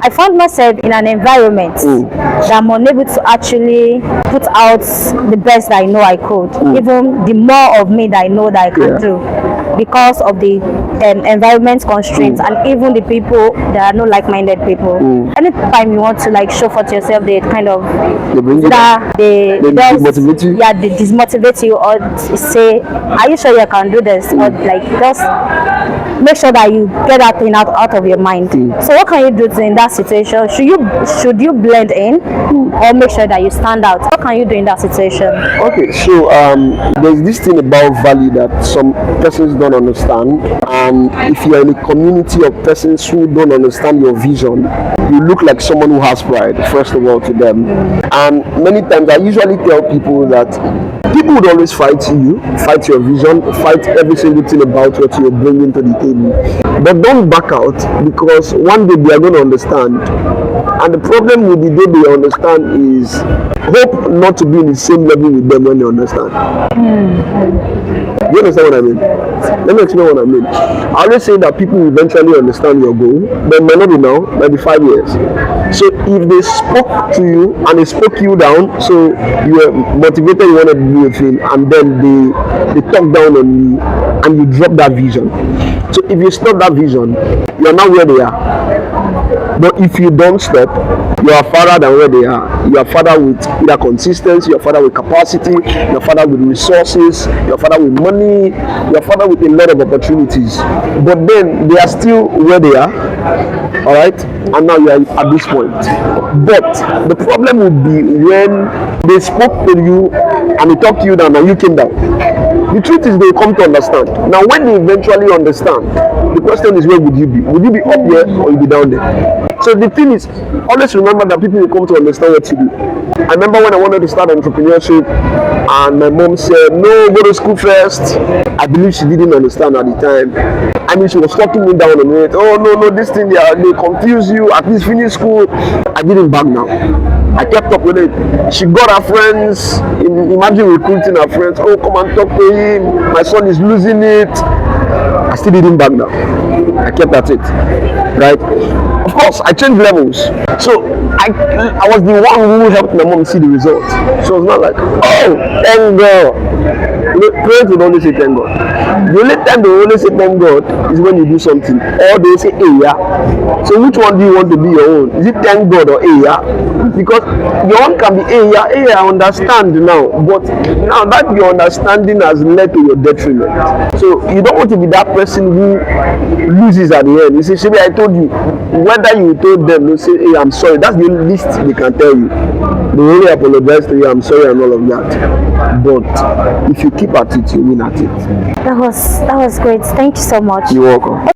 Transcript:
I found myself in an environment that I'm unable to actually put out the best that I know I could, even the more of me that I know that I can do, because of the environment constraints and even the people that are not like-minded people. Anytime you want to like show for yourself, they kind of they demotivate you. Yeah, they dismotivate you or say, "Are you sure you can do this?" Or like just make sure that you get that thing out of your mind. So what can you do in that situation? Should you blend in or make sure that you stand out? What can you do in that situation? Okay, so there's this thing about value that some persons don't understand, and if you're in a community of persons who don't understand your vision, you look like someone who has pride, first of all, to them. And many times I usually tell people that people would always fight you, fight your vision, fight every single thing about what you're bringing to the table. But don't back out, because one day they are going to understand. And the problem with the day they understand is hope not to be in the same level with them when they understand. You understand what I mean? Let me explain what I mean. I always say that people will eventually understand your goal, but may not be now, maybe 5 years. So if they spoke to you and they spoke you down, so you were motivated, you wanted to do a thing, and then they talk down on you and you drop that vision. So if you stop that vision, you're not where they are. But if you don't stop, you are farther than where they are. You are farther with either consistency, you are farther with capacity, you are farther with resources, you are farther with money, you are farther with a lot of opportunities. But then they are still where they are, all right? And now you are at this point. But the problem would be when they spoke to you and they talked to you down and you came down. The truth is they come to understand. Now when they eventually understand, the question is, where would you be? Would you be up there or you be down there? So the thing is, always remember that people will come to understand what you do. I remember when I wanted to start entrepreneurship and my mom said, no, go to school first. I believe she didn't understand at the time. I mean, she was talking me down on it. Oh, no, this thing, they confuse you. At least finish school. I didn't back now. I kept up with it. She got her friends. Imagine recruiting her friends. Oh, come and talk to him. My son is losing it. I still didn't back down. I kept at it. Right? Of course, I changed levels. So I was the one who helped my mom see the results. So it's not like, oh, thank God. Parents would only say thank God. The only time they only say thank God is when you do something. Or they say Eyah. So which one do you want to be your own? Is it thank God or Eyah? Because your own can be Eyah. Eyah, I understand now. But now that your understanding has led to your detriment. So you don't want to be that person who loses at the end. You say, Shebi, I told you. Whether you told them, they say, hey, I'm sorry. That's the least they can tell you. They only apologize to you, I'm sorry and all of that. But if you keep at it, you win at it. That was great. Thank you so much. You're welcome.